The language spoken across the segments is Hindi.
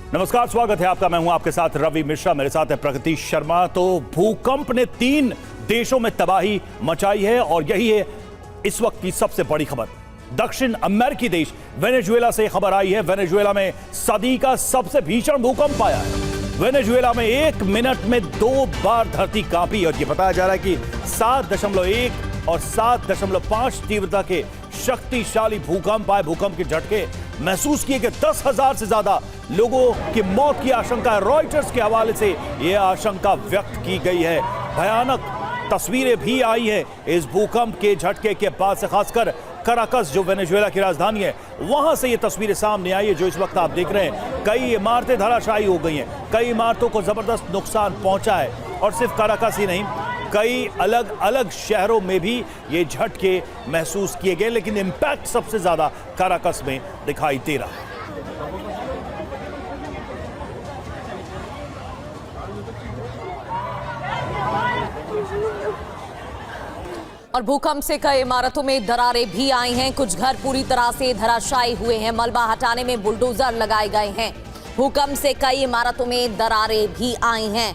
नमस्कार, स्वागत है आपका। मैं हूं आपके साथ रवि मिश्रा, मेरे साथ है प्रगति शर्मा। तो भूकंप ने 3 देशों में तबाही मचाई है और यही है इस वक्त की सबसे बड़ी खबर। दक्षिण अमेरिकी देश वेनेजुएला से खबर आई है। वेनेजुएला में सदी का सबसे भीषण भूकंप आया है। वेनेजुएला में 1 मिनट में 2 बार धरती कांपी और यह बताया जा रहा है कि 7.1 और 7.5 तीव्रता के शक्तिशाली भूकंप आए। भूकंप के झटके महसूस किए कि 10,000 से ज्यादा लोगों की मौत की आशंका है। रॉयटर्स के हवाले से यह आशंका व्यक्त की गई है। भयानक तस्वीरें भी आई है इस भूकंप के झटके के बाद से, खासकर कराकस जो वेनेजुएला की राजधानी है, वहां से ये तस्वीरें सामने आई है जो इस वक्त आप देख रहे हैं। कई इमारतें धराशायी हो गई हैं, कई इमारतों को जबरदस्त नुकसान पहुंचा है और सिर्फ कराकस ही नहीं, कई अलग अलग शहरों में भी ये झटके महसूस किए गए, लेकिन इंपैक्ट सबसे ज्यादा कराकस में दिखाई दे रहा है। और भूकंप से कई इमारतों में दरारें भी आई हैं। कुछ घर पूरी तरह से धराशायी हुए हैं। मलबा हटाने में बुलडोजर लगाए गए हैं। भूकंप से कई इमारतों में दरारें भी आई हैं।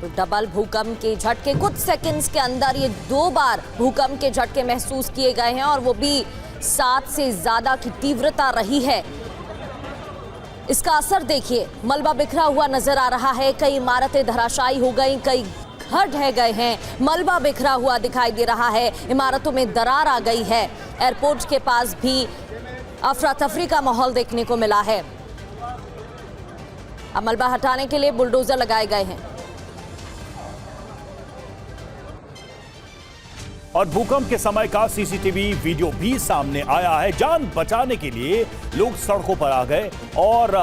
तो डबल भूकंप के झटके कुछ सेकंड्स के अंदर ये 2 बार भूकंप के झटके महसूस किए गए हैं और वो भी 7 से ज्यादा की तीव्रता रही है। इसका असर देखिए, मलबा बिखरा हुआ नजर आ रहा है। कई इमारतें धराशायी हो गई, कई घर ढह गए हैं, मलबा बिखरा हुआ दिखाई दे रहा है, इमारतों में दरार आ गई है। एयरपोर्ट के पास भी अफरा तफरी का माहौल देखने को मिला है। अब मलबा हटाने के लिए बुलडोजर लगाए गए हैं। और भूकंप के समय का सीसीटीवी वीडियो भी सामने आया है। जान बचाने के लिए लोग सड़कों पर आ गए और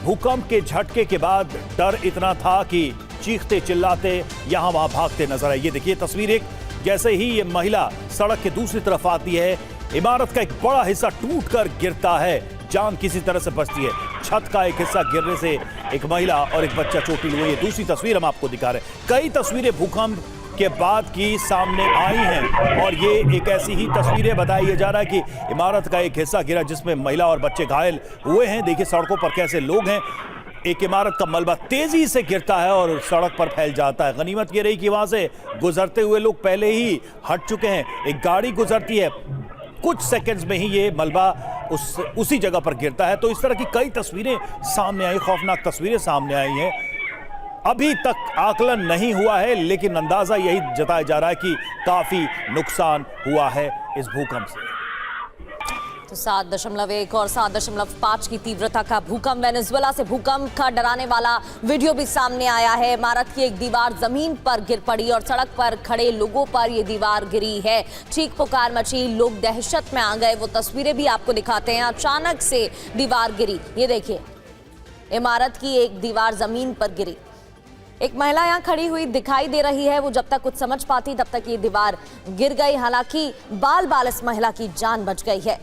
भूकंप के झटके के बाद डर इतना था कि चीखते चिल्लाते यहां वहां भागते नजर आए। ये देखिए तस्वीर, एक जैसे ही ये महिला सड़क के दूसरी तरफ आती है, इमारत का एक बड़ा हिस्सा टूटकर गिरता है, जान किसी तरह से बचती है। छत का एक हिस्सा गिरने से एक महिला और एक बच्चा चोटिल हुए। ये दूसरी तस्वीर हम आपको दिखा रहे हैं। कई तस्वीरें भूकंप के बाद की सामने आई हैं और ये एक ऐसी ही तस्वीरें बताया जा रहा है कि इमारत का एक हिस्सा गिरा जिसमें महिला और बच्चे घायल हुए हैं। देखिए सड़कों पर कैसे लोग हैं। एक इमारत का मलबा तेजी से गिरता है और सड़क पर फैल जाता है। गनीमत ये रही कि वहां से गुजरते हुए लोग पहले ही हट चुके हैं। एक गाड़ी गुजरती है, कुछ सेकंड्स में ही ये मलबा उसी जगह पर गिरता है। तो इस तरह की कई तस्वीरें सामने आई, खौफनाक तस्वीरें सामने आई हैं। अभी तक आकलन नहीं हुआ है, लेकिन अंदाजा यही जताया जा रहा है कि काफी नुकसान हुआ है इस भूकंप से। तो 7.1 और 7.5 की तीव्रता का भूकंप। वेनेजुएला से भूकंप का डराने वाला वीडियो भी सामने आया है। इमारत की एक दीवार जमीन पर गिर पड़ी और सड़क पर खड़े लोगों पर यह दीवार गिरी है। चीख पुकार मची, लोग दहशत में आ गए। वो तस्वीरें भी आपको दिखाते हैं। अचानक से दीवार गिरी, ये देखिए, इमारत की एक दीवार जमीन पर गिरी। एक महिला यहां खड़ी हुई दिखाई दे रही है। वो जब तक कुछ समझ पाती तब तक ये दीवार गिर गई। हालांकि बाल बाल इस महिला की जान बच गई है।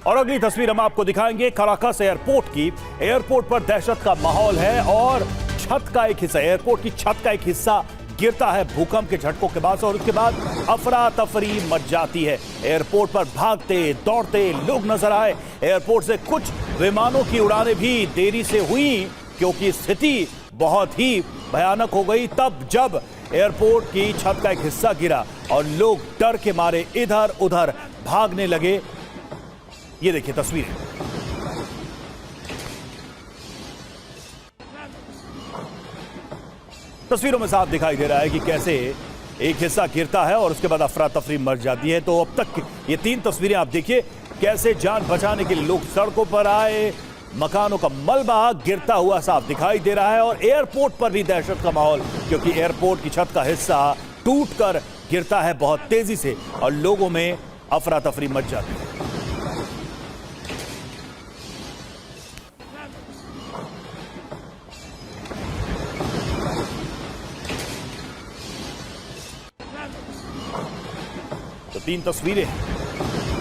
और अगली तस्वीर हम आपको दिखाएंगे कराकस एयरपोर्ट की। एयरपोर्ट पर दहशत का माहौल है और छत का एक हिस्सा, एयरपोर्ट की छत का एक हिस्सा गिरता है भूकंप के झटकों के बाद और उसके बाद अफरा तफरी मच जाती है। एयरपोर्ट पर भागते दौड़ते लोग नजर आए। एयरपोर्ट से कुछ विमानों की उड़ानें भी देरी से हुई क्योंकि स्थिति बहुत ही भयानक हो गई तब जब एयरपोर्ट की छत का एक हिस्सा गिरा और लोग डर के मारे इधर उधर भागने लगे। ये देखिए तस्वीर, तस्वीरों में साफ दिखाई दे रहा है कि कैसे एक हिस्सा गिरता है और उसके बाद अफरा तफरी मच जाती है। तो अब तक ये 3 तस्वीरें आप देखिए, कैसे जान बचाने के लिए लोग सड़कों पर आए। मकानों का मलबा गिरता हुआ साफ दिखाई दे रहा है और एयरपोर्ट पर भी दहशत का माहौल, क्योंकि एयरपोर्ट की छत का हिस्सा टूटकर गिरता है बहुत तेजी से और लोगों में अफरा तफरी मच जाती है। तो 3 तस्वीरें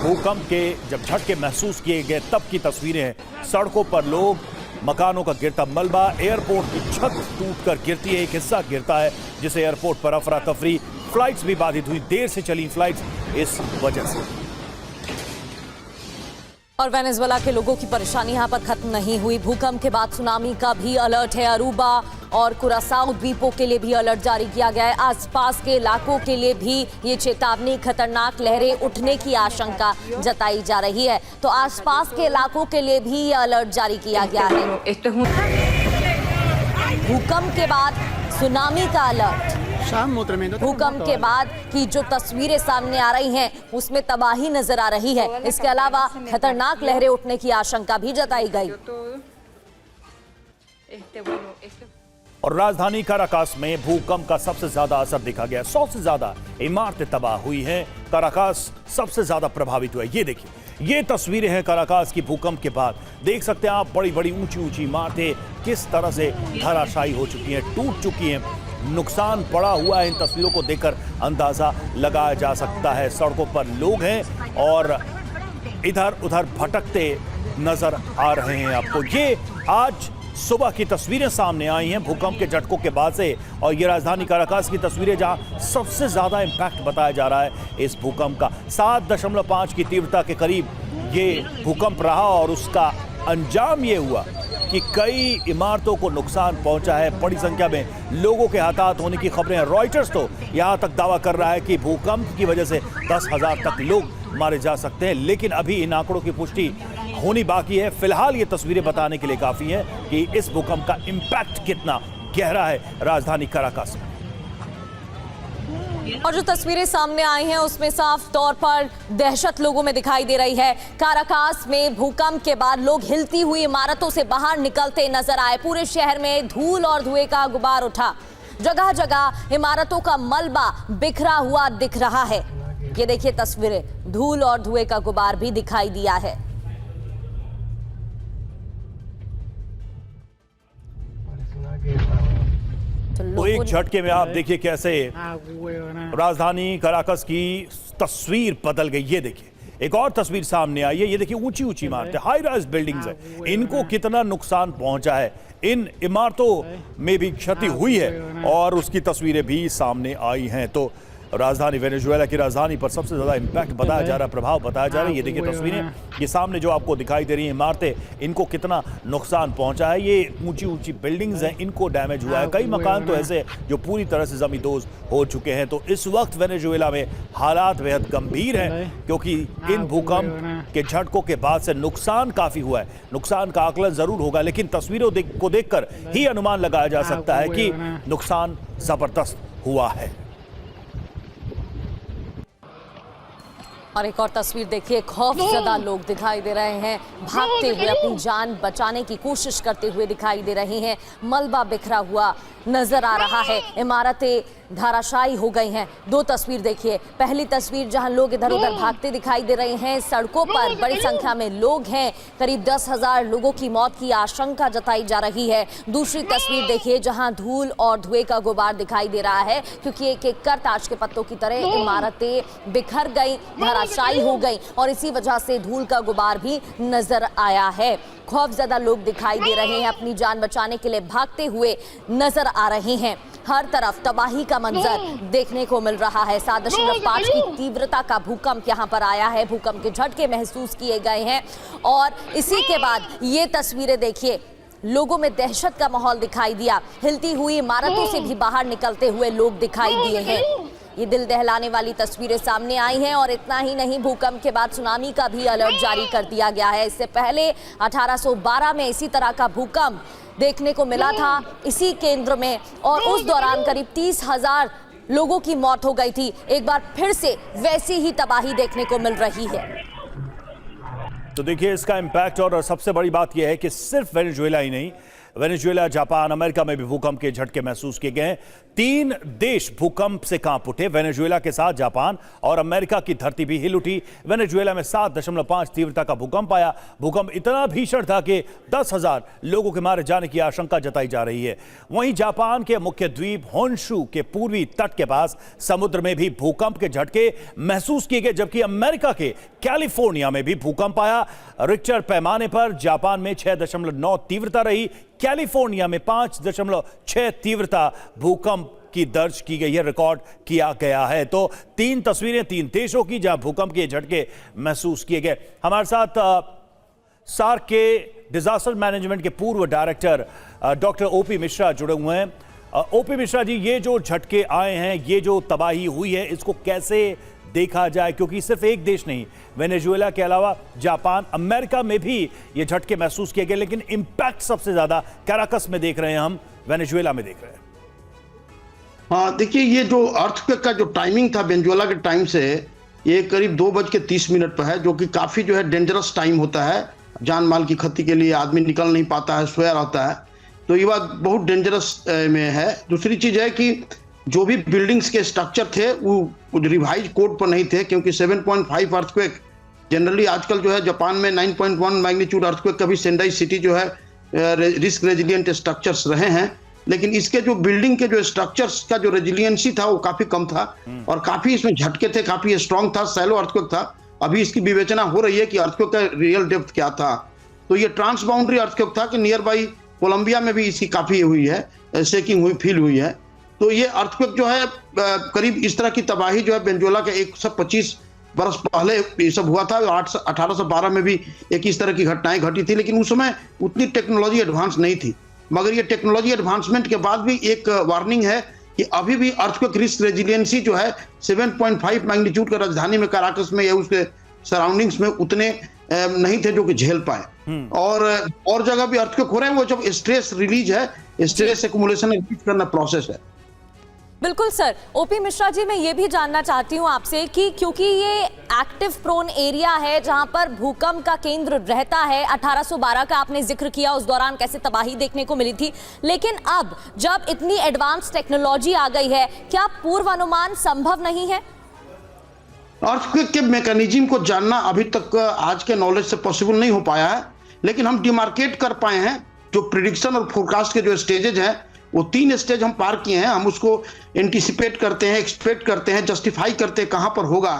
भूकंप के जब झटके महसूस किए गए तब की तस्वीरें हैं। सड़कों पर लोग, मकानों का गिरता मलबा, एयरपोर्ट की छत टूटकर गिरती है, एक हिस्सा गिरता है जिसे एयरपोर्ट पर अफरा तफरी, फ्लाइट्स भी बाधित हुई, देर से चली फ्लाइट्स इस वजह से। और वेनेजुएला के लोगों की परेशानी यहाँ पर खत्म नहीं हुई। भूकंप के बाद सुनामी का भी अलर्ट है। अरूबा और कुरासाओ द्वीपों के लिए भी अलर्ट जारी किया गया है। आसपास के इलाकों के लिए भी ये चेतावनी, खतरनाक लहरें उठने की आशंका जताई जा रही है। तो आसपास के इलाकों के लिए भी ये अलर्ट जारी किया गया है। भूकंप के बाद सुनामी का अलर्ट। भूकंप के बाद की जो तस्वीरें सामने आ रही हैं उसमें तबाही नजर आ रही है। इसके अलावा खतरनाक लहरें उठने की आशंका भी जताई गई। और राजधानी काराकास में भूकंप का सबसे ज्यादा असर देखा गया। 100 से ज्यादा इमारतें तबाह हुई हैं। काराकास सबसे ज्यादा प्रभावित हुआ है। ये देखिए, ये तस्वीरें हैं काराकास की भूकंप के बाद। देख सकते हैं आप, बड़ी बड़ी ऊंची ऊंची इमारतें किस तरह से धराशायी हो चुकी हैं, टूट चुकी हैं। नुकसान पड़ा हुआ है। इन तस्वीरों को देखकर अंदाजा लगाया जा सकता है। सड़कों पर लोग हैं और इधर उधर भटकते नजर आ रहे हैं आपको। ये आज सुबह की तस्वीरें सामने आई हैं भूकंप के झटकों के बाद से। और ये राजधानी काराकास की तस्वीरें जहां सबसे ज्यादा इंपैक्ट बताया जा रहा है इस भूकंप का। 7.5 की तीव्रता के करीब ये भूकंप रहा और उसका अंजाम ये हुआ कि कई इमारतों को नुकसान पहुंचा है। बड़ी संख्या में लोगों के हताहत होने की खबरें हैं। रॉयटर्स तो यहां तक दावा कर रहा है कि भूकंप की वजह से 10,000 तक लोग मारे जा सकते हैं। लेकिन अभी इन आंकड़ों की पुष्टि होनी बाकी है। फिलहाल ये तस्वीरें बताने के लिए काफी है कि इस भूकंप का इंपैक्ट कितना गहरा है राजधानी काराकास में। और जो तस्वीरें सामने आई हैं उसमें साफ तौर पर दहशत लोगों में दिखाई दे रही है। काराकास में भूकंप के बाद लोग हिलती हुई इमारतों से बाहर निकलते नजर आए। पूरे शहर में धूल और धुएं का गुबार उठा। जगह जगह इमारतों का मलबा बिखरा हुआ दिख रहा है। ये देखिए तस्वीरें, धूल और धुएं का गुबार भी दिखाई दिया है। तो एक झटके में आप देखिए कैसे राजधानी काराकास की तस्वीर बदल गई। ये देखिए, एक और तस्वीर सामने आई है। ये देखिए, ऊंची ऊंची इमारतें, हाई राइज बिल्डिंग्स है। इनको कितना नुकसान पहुंचा है, इन इमारतों में भी क्षति हुई है और उसकी तस्वीरें भी सामने आई हैं। तो राजधानी वेनेजुएला की राजधानी पर सबसे ज्यादा इंपैक्ट बताया जा रहा है, प्रभाव बताया जा रहा है। ये देखिए तस्वीरें, ये सामने जो आपको दिखाई दे रही हैं इमारतें, इनको कितना नुकसान पहुंचा है। ये ऊंची ऊंची बिल्डिंग्स हैं, इनको डैमेज हुआ है। कई मकान तो ऐसे जो पूरी तरह से जमींदोज हो चुके हैं। तो इस वक्त वेनेजुएला में हालात बेहद गंभीर हैं क्योंकि इन भूकंप के झटकों के बाद से नुकसान काफी हुआ है। नुकसान का आकलन जरूर होगा, लेकिन तस्वीरों को देखकर ही अनुमान लगाया जा सकता है कि नुकसान जबरदस्त हुआ है। और एक और तस्वीर देखिए, खौफजदा लोग दिखाई दे रहे हैं, भागते हुए अपनी जान बचाने की कोशिश करते हुए दिखाई दे रहे हैं। मलबा बिखरा हुआ नजर आ रहा है, इमारतें धाराशायी हो गई हैं। दो तस्वीर देखिए, पहली तस्वीर जहां लोग इधर उधर भागते दिखाई दे रहे हैं, सड़कों पर बड़ी संख्या में लोग हैं, करीब 10,000 लोगों की मौत की आशंका जताई जा रही है। दूसरी तस्वीर देखिए जहां धूल और धुएं का गुबार दिखाई दे रहा है क्योंकि एक एक कर ताश के पत्तों की तरह इमारतें बिखर गई, धराशायी हो गई और इसी वजह से धूल का गुबार भी नजर आया है। खौफजदा लोग दिखाई दे रहे हैं, अपनी जान बचाने के लिए भागते हुए नजर आ रहे हैं। हर तरफ तबाही का मंजर देखने को मिल रहा है। 7.5 की तीव्रता का भूकंप यहां पर आया है। भूकंप के झटके महसूस किए गए हैं और इसी के बाद ये तस्वीरें देखिए, लोगों में दहशत का माहौल दिखाई दिया। हिलती हुई इमारतों से भी बाहर निकलते हुए लोग दिखाई दिए हैं। ये दिल दहलाने वाली तस्वीरें सामने आई हैं। और इतना ही नहीं, भूकंप के बाद सुनामी का भी अलर्ट जारी कर दिया गया है। इससे पहले 1812 में इसी तरह का भूकंप देखने को मिला था इसी केंद्र में और उस दौरान करीब 30,000 लोगों की मौत हो गई थी। एक बार फिर से वैसी ही तबाही देखने को मिल रही है। तो देखिए इसका इंपैक्ट, और सबसे बड़ी बात यह है कि सिर्फ वेनेजुएला ही नहीं, वेनेजुएला, जापान, अमेरिका में भी भूकंप के झटके महसूस किए गए हैं। 3 देश भूकंप से कांप उठे। वेनेजुएला के साथ जापान और अमेरिका की धरती भी हिल उठी। वेनेजुएला में 7.5 तीव्रता का भूकंप आया। भूकंप इतना भीषण था कि 10,000 लोगों के मारे जाने की आशंका जताई जा रही है। वहीं जापान के मुख्य द्वीप होन्शु के पूर्वी तट के पास समुद्र में भी भूकंप के झटके महसूस किए गए, जबकि अमेरिका के कैलिफोर्निया में भी भूकंप आया। रिक्टर पैमाने पर जापान में 6.9 तीव्रता रही, कैलिफोर्निया में 5.6 तीव्रता भूकंप की दर्ज की गई है, रिकॉर्ड किया गया है। तो 3 तस्वीरें 3 देशों की जहां भूकंप के झटके महसूस किए गए। हमारे साथ सार्क के डिजास्टर मैनेजमेंट के पूर्व डायरेक्टर डॉक्टर ओपी मिश्रा जुड़े हुए हैं। ओपी मिश्रा जी, ये जो झटके आए हैं, ये जो तबाही हुई है, इसको कैसे देखा जाए? क्योंकि सिर्फ एक देश नहीं, वेनेजुएला के अलावा जापान, अमेरिका में भी ये झटके महसूस किए गए, लेकिन इंपैक्ट सबसे ज्यादा कैराकस में देख रहे हैं, हम वेनेजुएला में देख रहे हैं। हाँ, देखिए, ये जो अर्थक्वेक का जो टाइमिंग था वेनेजुएला के टाइम से, ये करीब 2:30 पर है, जो कि काफी जो है डेंजरस टाइम होता है। जान माल की क्षति के लिए आदमी निकल नहीं पाता है, सोया रहता है, तो ये बात बहुत डेंजरस में है। दूसरी चीज है कि जो भी बिल्डिंग्स के स्ट्रक्चर थे वो रिवाइज कोड पर नहीं थे, क्योंकि 7.5 अर्थक्वेक जनरली आजकल जो है जापान में 9.1 मैग्नीट्यूड अर्थक्वेक का भी सेंडाई सिटी जो है रिस्क रेजिलियंट स्ट्रक्चर्स रहे हैं, लेकिन इसके जो बिल्डिंग के जो स्ट्रक्चर्स का जो रेजिलियंसी था वो काफी कम था और काफी इसमें झटके थे, काफी स्ट्रांग था, सैलो अर्थक्वेक था। अभी इसकी विवेचना हो रही है कि अर्थक्वेक का रियल डेप्थ क्या था। तो ये ट्रांस बाउंड्री अर्थक्वेक था कि नियर बाई कोलंबिया में भी इसकी काफी हुई है, शेकिंग हुई, फील हुई है। तो ये अर्थक्वेक जो है करीब इस तरह की तबाही जो है वेनेजुएला के 125 बरस पहले ये सब हुआ था। 1812 में भी एक इस तरह की घटनाएं घटी थी, लेकिन उस समय उतनी टेक्नोलॉजी एडवांस नहीं थी। मगर ये टेक्नोलॉजी एडवांसमेंट के बाद भी एक वार्निंग है कि अभी भी अर्थक्वेक रिस्क रेजिलियंसी जो है 7.5 मैग्नीट्यूड का राजधानी में कराकस में या उसके सराउंडिंग्स में उतने नहीं थे जो कि झेल पाए। और जगह भी अर्थक्वेक हो रहे हैं, वो जब स्ट्रेस रिलीज है, स्ट्रेस एक्युमुलेशन रिलीज करना प्रोसेस है। बिल्कुल सर। ओपी मिश्रा जी, मैं ये भी जानना चाहती हूँ आपसे कि क्योंकि ये एक्टिव प्रोन एरिया है जहां पर भूकंप का केंद्र रहता है, 1812 का आपने जिक्र किया, उस दौरान कैसे तबाही देखने को मिली थी, लेकिन अब जब इतनी एडवांस टेक्नोलॉजी आ गई है, क्या पूर्वानुमान संभव नहीं है? अर्थक्वेक के मैकेनिज्म को जानना अभी तक आज के नॉलेज से पॉसिबल नहीं हो पाया है, लेकिन हम डिमार्केट कर पाए हैं। जो प्रिडिक्शन और फोरकास्ट के जो स्टेजेज हैं, वो 3 स्टेज हम पार किए हैं। हम उसको एंटिसिपेट करते हैं, एक्सपेक्ट करते हैं, जस्टिफाई करते हैं कहां पर होगा,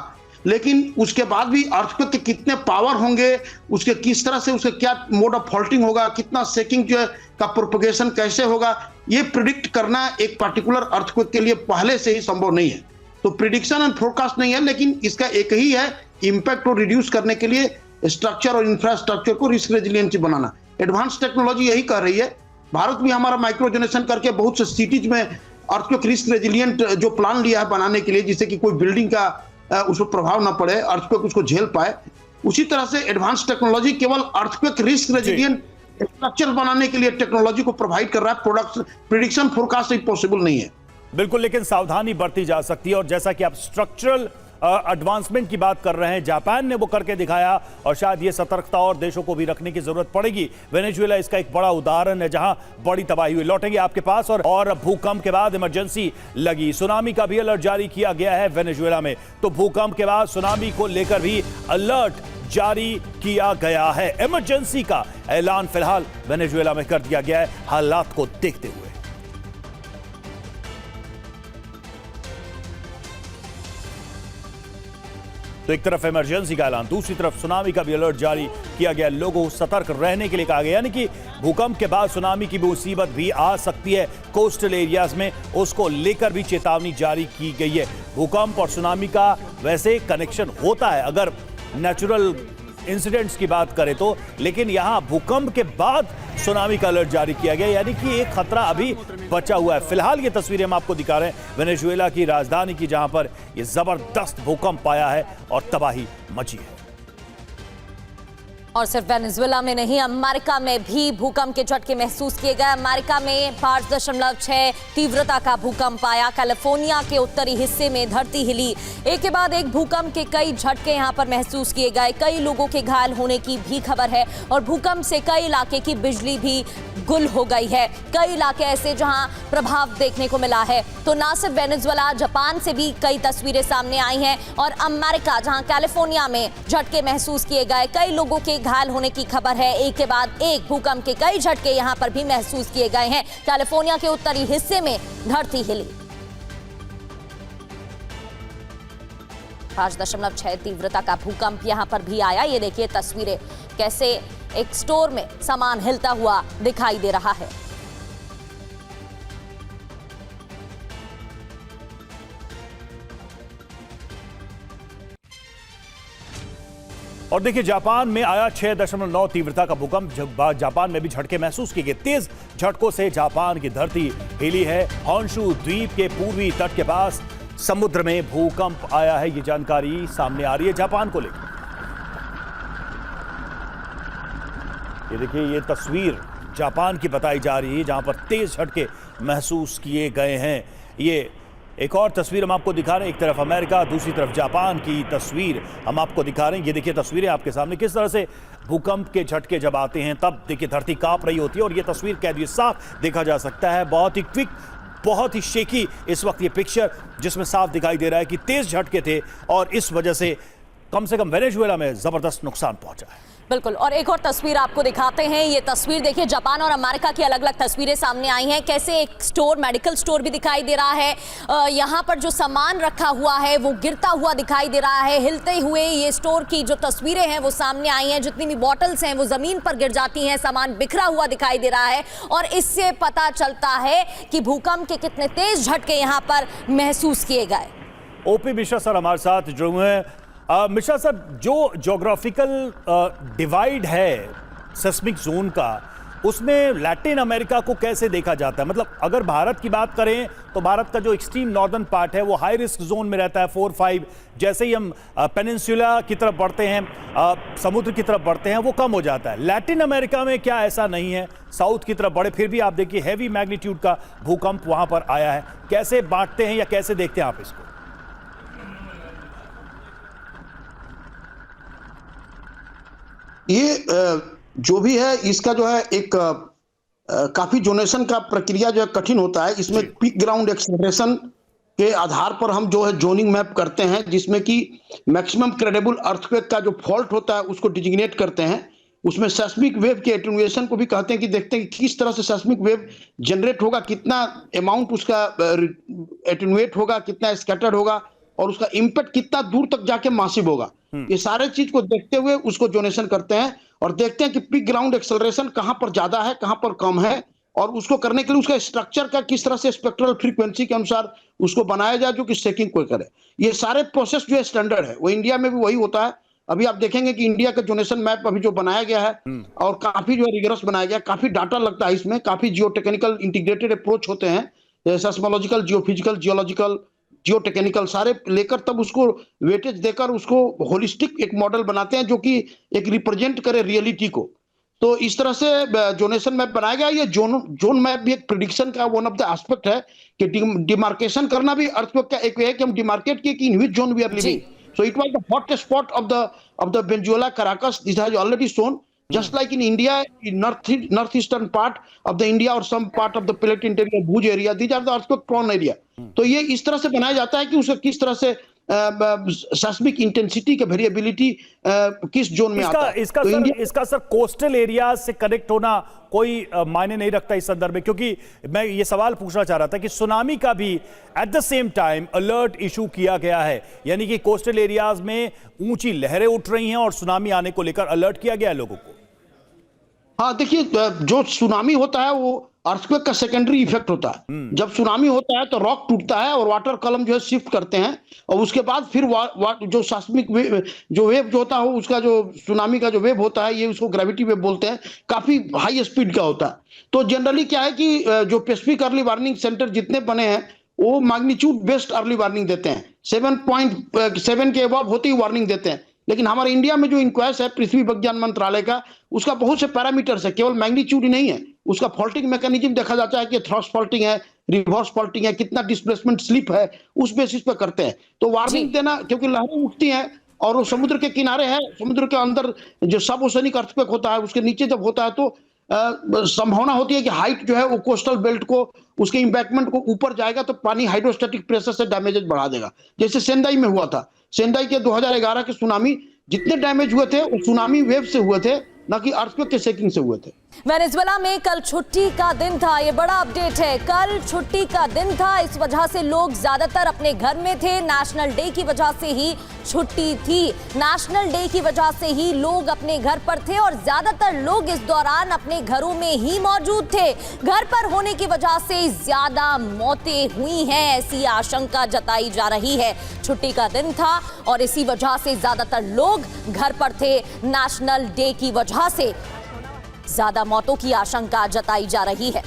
लेकिन उसके बाद भी अर्थक्वेक के कितने पावर होंगे, उसके किस तरह से, उसके क्या मोड ऑफ फॉल्टिंग होगा, कितना शेकिंग जो है का प्रोपगेशन कैसे होगा, ये प्रिडिक्ट करना एक पर्टिकुलर अर्थक्वेक के लिए पहले से ही संभव नहीं है। तो प्रिडिक्शन एंड फोरकास्ट नहीं है, लेकिन इसका एक ही है, इंपैक्ट को रिड्यूस करने के लिए स्ट्रक्चर और इंफ्रास्ट्रक्चर को रिस्क रेजिलियंट बनाना। एडवांस टेक्नोलॉजी यही कर रही है। भारत भी हमारा माइक्रोजनेशन करके बहुत से सिटीज में अर्थक्वेक रिस्क रेजिलियंट जो प्लान लिया है बनाने के लिए, जिससे कि कोई बिल्डिंग का उस पर प्रभाव ना पड़े, अर्थक्वेक उसको झेल पाए। उसी तरह से एडवांस टेक्नोलॉजी केवल अर्थक्वेक रिस्क रेजिलियंट स्ट्रक्चर बनाने के लिए टेक्नोलॉजी को प्रोवाइड कर रहा है। प्रोडक्ट प्रिडिक्शन फोरकास्ट पॉसिबल नहीं है। बिल्कुल, लेकिन सावधानी बरती जा सकती है। और जैसा कि आप स्ट्रक्चरल एडवांसमेंट की बात कर रहे हैं, जापान ने वो करके दिखाया और शायद ये सतर्कता और देशों को भी रखने की जरूरत पड़ेगी। वेनेजुएला इसका एक बड़ा उदाहरण है जहां बड़ी तबाही हुई। लौटेंगे आपके पास। और भूकंप के बाद इमरजेंसी लगी, सुनामी का भी अलर्ट जारी किया गया है वेनेजुएला में। तो भूकंप के बाद सुनामी को लेकर भी अलर्ट जारी किया गया है। इमरजेंसी का ऐलान फिलहाल वेनेजुएला में कर दिया गया है, हालात को देखते हुए। तो एक तरफ इमरजेंसी का ऐलान, दूसरी तरफ सुनामी का भी अलर्ट जारी किया गया। लोगों को सतर्क रहने के लिए कहा गया, यानी कि भूकंप के बाद सुनामी की मुसीबत भी आ सकती है कोस्टल एरियाज में, उसको लेकर भी चेतावनी जारी की गई है। भूकंप और सुनामी का वैसे कनेक्शन होता है अगर नेचुरल इंसिडेंट्स की बात करें तो, लेकिन यहां भूकंप के बाद सुनामी का अलर्ट जारी किया गया, यानी कि एक खतरा अभी बचा हुआ है। फिलहाल ये तस्वीरें हम आपको दिखा रहे हैं वेनेजुएला की राजधानी की, जहां पर ये जबरदस्त भूकंप आया है और तबाही मची है। और सिर्फ वेनेजुएला में नहीं, अमेरिका में भी भूकंप के झटके महसूस किए गए। अमेरिका में 5.6 तीव्रता का भूकंप आया। कैलिफोर्निया के उत्तरी हिस्से में धरती हिली। एक के बाद एक भूकंप के कई झटके यहां पर महसूस किए गए। कई लोगों के घायल होने की भी खबर है और भूकंप से कई इलाके की बिजली भी गुल हो गई है। कई इलाके ऐसे जहां प्रभाव देखने को मिला है। तो ना सिर्फ वेनेजुएला, जापान से भी कई तस्वीरें सामने आई हैं और अमेरिका, जहां कैलिफोर्निया में झटके महसूस किए गए, कई लोगों के घायल होने की खबर है। एक के बाद एक भूकंप के कई झटके यहां पर भी महसूस किए गए हैं। कैलिफोर्निया के उत्तरी हिस्से में धरती हिली। 5.6 तीव्रता का भूकंप यहां पर भी आया। ये देखिए तस्वीरें, कैसे एक स्टोर में सामान हिलता हुआ दिखाई दे रहा है। और देखिए जापान में आया 6.9 तीव्रता का भूकंप। जब जापान में भी झटके महसूस किए गए। तेज झटकों से जापान की धरती हिली है। होन्शु द्वीप के पूर्वी तट के पास समुद्र में भूकंप आया है। ये जानकारी सामने आ रही है जापान को लेकर। ये देखिए, ये तस्वीर जापान की बताई जा रही है जहां पर तेज झटके महसूस किए गए हैं। ये एक और तस्वीर हम आपको दिखा रहे हैं। एक तरफ अमेरिका, दूसरी तरफ जापान की तस्वीर हम आपको दिखा रहे हैं। ये देखिए तस्वीरें आपके सामने, किस तरह से भूकंप के झटके जब आते हैं तब देखिए धरती कांप रही होती है। और ये तस्वीर कैद ये साफ देखा जा सकता है। बहुत ही क्विक, बहुत ही शेकी इस वक्त ये पिक्चर, जिसमें साफ दिखाई दे रहा है कि तेज झटके थे और इस वजह से कम वेनेजुएला में जबरदस्त नुकसान पहुंचा है। बिल्कुल। और एक और तस्वीर आपको दिखाते हैं। ये तस्वीर देखिए, जापान और अमेरिका की अलग अलग तस्वीरें सामने आई हैं। कैसे एक स्टोर, मेडिकल स्टोर भी दिखाई दे रहा है। यहाँ पर जो सामान रखा हुआ है वो गिरता हुआ दिखाई दे रहा है। हिलते हुए ये स्टोर की जो तस्वीरें हैं वो सामने आई हैं। जितनी भी बॉटल्स हैं वो जमीन पर गिर जाती हैं। सामान बिखरा हुआ दिखाई दे रहा है और इससे पता चलता है कि भूकंप के कितने तेज झटके यहाँ पर महसूस किए गए। ओपी मिश्रा सर हमारे साथ जुड़े हुए हैं। मिश्रा सर, जो ज्योग्राफिकल डिवाइड है सेस्मिक जोन का, उसमें लैटिन अमेरिका को कैसे देखा जाता है? मतलब अगर भारत की बात करें तो भारत का जो एक्सट्रीम नॉर्दर्न पार्ट है वो हाई रिस्क जोन में रहता है 4-5। जैसे ही हम पेनिनसुला की तरफ बढ़ते हैं, समुद्र की तरफ बढ़ते हैं, वो कम हो जाता है। लैटिन अमेरिका में क्या ऐसा नहीं है? साउथ की तरफ बढ़े फिर भी आप देखिए हैवी मैग्नीट्यूड का भूकंप वहां पर आया है। कैसे बांटते हैं या कैसे देखते हैं आप इसको? ये जो भी है, इसका जो है एक काफी जोनेशन का प्रक्रिया जो है कठिन होता है। इसमें पीक ग्राउंड एक्सेलरेशन के आधार पर हम जो है जोनिंग मैप करते हैं, जिसमें कि मैक्सिमम क्रेडिबल अर्थक्वेक का जो फॉल्ट होता है उसको डिजिग्नेट करते हैं। उसमें सेस्मिक वेव के एटेन्युएशन को भी कहते हैं, कि देखते हैं कि किस तरह से सेस्मिक वेव जनरेट होगा, कितना अमाउंट उसका एटेन्युएट होगा, कितना स्कैटर्ड होगा और उसका इम्पैक्ट कितना दूर तक जाके मासिव होगा। ये सारे चीज को देखते हुए उसको जोनेशन करते हैं और देखते हैं कि पीक ग्राउंड एक्सेलरेशन कहां पर ज्यादा है, कहां पर कम है, और उसको करने के लिए उसका स्ट्रक्चर का किस तरह से स्पेक्ट्रल फ्रीक्वेंसी के अनुसार उसको बनाया जाए जो कि शेकिंग को करे। ये सारे प्रोसेस जो है स्टैंडर्ड है, वो इंडिया में भी वही होता है। अभी आप देखेंगे कि इंडिया का जोनेशन मैप अभी जो बनाया गया है और काफी जो है रिगरस बनाया गया, काफी डाटा लगता है इसमें, काफी जियोटेक्निकल इंटीग्रेटेड अप्रोच होते हैं, सेस्मोलॉजिकल, जियोफिजिकल, जियोलॉजिकल, जियोटेक्निकल सारे लेकर तब उसको वेटेज देकर उसको होलिस्टिक एक मॉडल बनाते हैं जो कि एक रिप्रेजेंट करे रियलिटी को। तो इस तरह से जोनेशन मैप बनाया गया। ये जोन मैप भी एक प्रिडिक्शन का वन ऑफ द एस्पेक्ट है कि डिमार्केशन करना भी अर्थक्वेक का एक है कि हम डिमार्केट किए कि in which zone we are living. So it was the hottest spot of the Venezuela, Caracas. This has already shown. Just like in India, in northeastern part of the India or some part of the plate interior, Bhuj area, these are the earthquake prone area. तो ये इस तरह से बनाया जाता है कि उसका किस तरह से सेस्मिक इंटेंसिटी का वेरिएबिलिटी किस जोन में आता है। इसका सर कोस्टल एरिया से कनेक्ट होना कोई मायने नहीं रखता इस संदर्भ में, क्योंकि मैं ये सवाल पूछना चाह रहा था कि सुनामी का भी at the same time alert issue किया गया है, यानी कि कोस्टल एरियाज में ऊंची लहरें उठ रही हैं और सुनामी आने को लेकर अलर्ट किया गया है लोगों को। हाँ, देखिए, जो सुनामी होता है वो अर्थक्वेक का सेकेंडरी इफेक्ट होता है। जब सुनामी होता है तो रॉक टूटता है और वाटर कॉलम जो है शिफ्ट करते हैं और उसके बाद फिर जो सेस्मिक जो वेव जो होता है, उसका जो सुनामी का जो वेव होता है, ये उसको ग्रेविटी वेव बोलते हैं, काफी हाई स्पीड का होता है। तो जनरली क्या है कि जो पैसिफिक अर्ली वार्निंग सेंटर जितने बने हैं वो मैग्नीट्यूड बेस्ड अर्ली वार्निंग देते हैं, 7.7 के अबव होती ही वार्निंग देते हैं। लेकिन हमारे इंडिया में जो इंक्वायस है पृथ्वी विज्ञान मंत्रालय का, उसका बहुत से पैरामीटर्स है, केवल मैग्नीट्यूड ही नहीं है, उसका फॉल्टिंग मैकेनिज्म देखा जाता है कि थ्रस्ट फॉल्टिंग है, रिवर्स फॉल्टिंग है, कितना डिस्प्लेसमेंट स्लिप है, उस बेसिस पे करते हैं। तो वार्निंग देना, क्योंकि लहरें उठती हैं और वो समुद्र के किनारे है, समुद्र के अंदर जो सब ओशनिक अर्थक्वेक होता है उसके नीचे जब होता है तो संभावना होती है कि हाइट जो है वो कोस्टल बेल्ट को, उसके इंपैक्टमेंट को ऊपर जाएगा तो पानी हाइड्रोस्टैटिक प्रेशर से डैमेजेस बढ़ा देगा। जैसे सेंदाई में हुआ था, सेंदाई के 2011 के सुनामी जितने डैमेज हुए थे वो सुनामी वेव से हुए थे, ना कि अर्थक्वेक के शेकिंग से हुए थे। वेनेजुएला में कल छुट्टी का दिन था। ये बड़ा अपडेट है। कल छुट्टी का दिन था, इस वजह से लोग ज्यादातर अपने घर में थे। नेशनल डे की वजह से ही छुट्टी थी। नेशनल डे की वजह से ही लोग अपने घर पर थे और ज्यादातर लोग इस दौरान अपने घरों में ही मौजूद थे। घर पर होने की वजह से ज्यादा मौतें हुई हैं, ऐसी आशंका जताई जा रही है। छुट्टी का दिन था और इसी वजह से ज्यादातर लोग घर पर थे। नेशनल डे की वजह से ज्यादा मौतों की आशंका जताई जा रही है।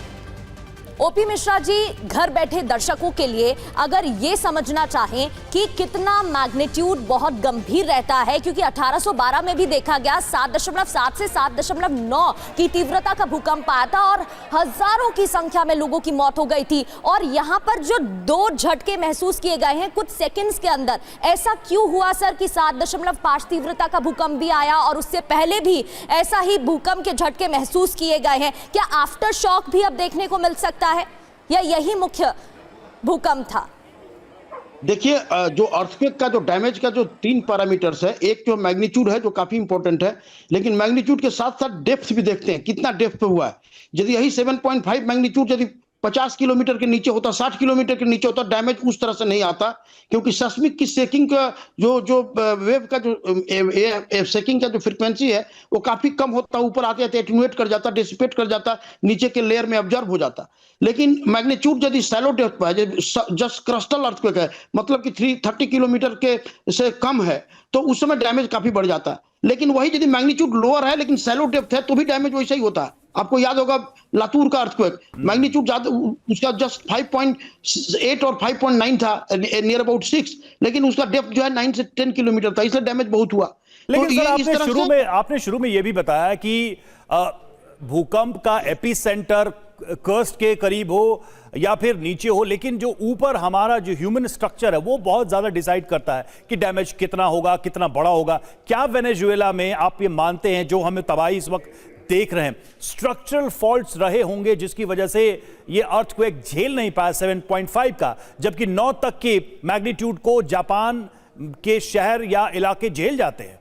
ओपी मिश्रा जी, घर बैठे दर्शकों के लिए अगर ये समझना चाहें कि कितना मैग्नीट्यूड बहुत गंभीर रहता है, क्योंकि 1812 में भी देखा गया 7.7 से 7.9 की तीव्रता का भूकंप आया था और हजारों की संख्या में लोगों की मौत हो गई थी। और यहां पर जो 2 झटके महसूस किए गए हैं कुछ सेकंड्स के अंदर, ऐसा क्यों हुआ सर कि 7.5 तीव्रता का भूकंप भी आया और उससे पहले भी ऐसा ही भूकंप के झटके महसूस किए गए हैं? क्या आफ्टर शॉक भी अब देखने को मिल सकता है या यही मुख्य भूकंप था? देखिए, जो अर्थक्वेक का जो डैमेज का जो 3 पैरामीटर्स है, एक जो मैग्नीट्यूड है जो काफी इंपॉर्टेंट है, लेकिन मैग्नीट्यूड के साथ साथ डेप्थ भी देखते हैं, कितना डेप्थ पे हुआ है। यदि यही 7.5 मैग्नीट्यूड यदि 50 किलोमीटर के नीचे होता, 60 किलोमीटर के नीचे होता, डैमेज उस तरह से नहीं आता, क्योंकि सेस्मिक की शेकिंग का जो वेव का जो शेकिंग का जो फ्रीक्वेंसी है वो काफी कम होता, ऊपर आते आते एटेन्यूएट कर जाता, डिसिपेट कर जाता, नीचे के लेयर में ऑब्जर्व हो जाता। लेकिन मैग्नीट्यूड यदि शैलो डेप्थ पर है, जस्ट क्रस्टल अर्थक्वेक है, मतलब कि 330 किलोमीटर के से कम है, तो उस समय डैमेज काफी बढ़ जाता है। लेकिन वही यदि मैग्नीट्यूड लोअर है लेकिन शैलो डेप्थ है तो भी डैमेज वैसा ही होता है। आपको याद होगा लातूर का अर्थक्वेक, मैग्नीट्यूड ज्यादा, उसका जस्ट 5.8 और 5.9 था, नियर अबाउट 6, लेकिन उसका डेप्थ जो है 9 से 10 किलोमीटर था, इसलिए डैमेज बहुत हुआ। लेकिन तो सर, ये इस तरह आपने शुरू में यह भी बताया कि भूकंप का एपिसेंटर कर्स्ट के करीब हो या फिर नीचे हो, लेकिन जो ऊपर हमारा जो ह्यूमन स्ट्रक्चर है वो बहुत ज्यादा डिसाइड करता है कि डैमेज कितना होगा, कितना बड़ा होगा। क्या वेनेजुएला में आप ये मानते हैं जो हमें तबाही इस वक्त देख रहे हैं, स्ट्रक्चरल फॉल्ट्स रहे होंगे जिसकी वजह से ये अर्थक्वेक झेल नहीं पाया 7.5 का, जबकि 9 तक के मैग्नीट्यूड को जापान के शहर या इलाके झेल जाते हैं?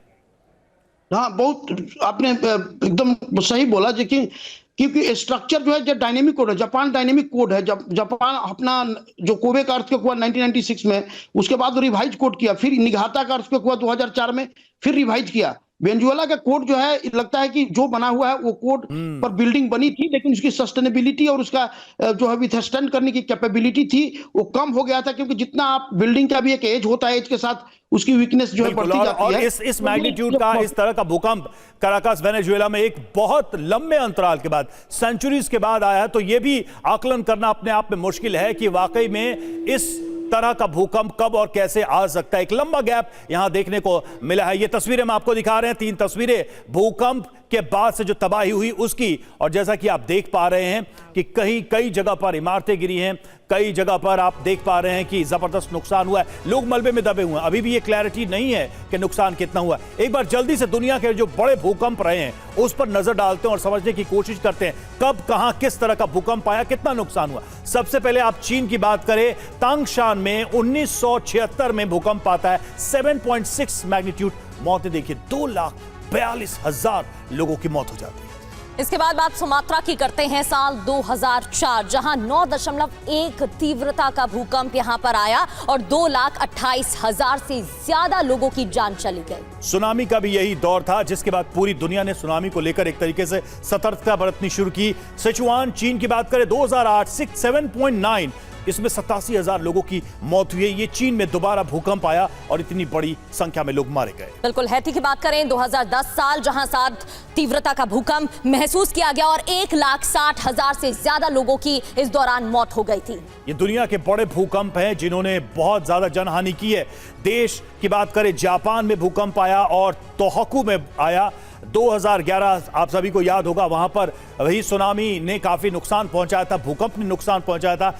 हाँ, बहुत आपने एकदम सही बोला जी, क्योंकि स्ट्रक्चर जो है जो डायनेमिक कोड है, जापान डायनेमिक कोड है। जब जापान अपना जो कोबे का अर्थक्वेक हुआ 1996 में, उसके बाद रिवाइज कोड किया, फिर निघाता का अर्थक्वेक हुआ 2004 में, फिर रिवाइज किया। वेनेजुएला का कोड जो है लगता है कि जो बना हुआ है वो कोड पर बिल्डिंग बनी थी, लेकिन उसकी सस्टेनेबिलिटी और उसका जो है विथस्टैंड करने की कैपेबिलिटी थी वो कम हो गया था, क्योंकि जितना आप बिल्डिंग का भी एक एज होता है, एज के साथ उसकी वीकनेस जो है बढ़ती जाती है। और इस मैग्नीट्यूड का इस तरह का भूकंप कराकास वेनेजुएला में एक बहुत लंबे अंतराल के बाद, सेंचुरीज के बाद आया है, तो यह भी आकलन करना अपने आप में मुश्किल है कि वाकई में इस तरह का भूकंप कब और कैसे आ सकता है। एक लंबा गैप यहां देखने को मिला है। ये तस्वीरें हम आपको दिखा रहे हैं, 3 तस्वीरें भूकंप के बाद से जो तबाही हुई उसकी, और जैसा कि आप देख पा रहे हैं कि कई जगह पर इमारतें गिरी हैं, कई जगह पर आप देख पा रहे हैं कि जबरदस्त नुकसान हुआ है, लोग मलबे में दबे हुए हैं। अभी भी ये क्लैरिटी नहीं है कि नुकसान कितना हुआ। एक बार जल्दी से दुनिया के जो बड़े भूकंप रहे हैं उस पर नजर डालते हैं और समझने की कोशिश करते हैं कब, कहां, किस तरह का भूकंप आया, कितना नुकसान हुआ। सबसे पहले आप चीन की बात करें, तांगशान में 1976 में भूकंप आता है, 7.6 मैग्नीट्यूड। मौतें देखिए, 2,42,000 लोगों की मौत हो जाती है। इसके बाद बात सुमात्रा की करते हैं। साल 2004 जहां 9.1 तीव्रता का भूकंप यहां पर आया और 2,28,000 से ज्यादा लोगों की जान चली गई। सुनामी का भी यही दौर था, जिसके बाद पूरी दुनिया ने सुनामी को लेकर एक तरीके से सतर्कता बरतनी शुरू की। सिचुआन चीन की बात करें, 2008 7.9, इसमें 87,000 लोगों की मौत हुई। ये चीन में दोबारा भूकंप आया और इतनी बड़ी संख्या में लोग मारे गए। बिल्कुल। हैती की बात करें, 2010 साल जहां 7 तीव्रता का भूकंप महसूस किया गया और 1,60,000 से ज्यादा लोगों की इस दौरान मौत हो गई थी। ये दुनिया के बड़े भूकंप हैं जिन्होंने बहुत ज्यादा जनहानि की है। देश की बात करें, जापान में भूकंप आया और तोहोकू में आया 2011, आप सभी को याद होगा, वहां पर वही सुनामी ने काफी नुकसान पहुंचाया था, भूकंप ने नुकसान पहुंचाया था।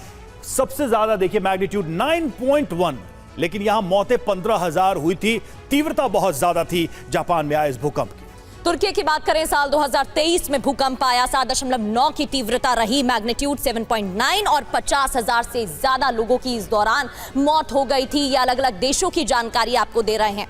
सबसे ज्यादा देखिए मैग्नीट्यूड 9.1, लेकिन यहां मौतें 15,000 हुई थी। तीव्रता बहुत ज्यादा थी जापान में आए इस भूकंप की। तुर्की की बात करें, साल 2023 में भूकंप आया, 7.9 की तीव्रता रही, मैग्नीट्यूड 7.9 और 50,000 से ज्यादा लोगों की इस दौरान मौत हो गई थी। ये अलग अलग देशों की जानकारी आपको दे रहे हैं।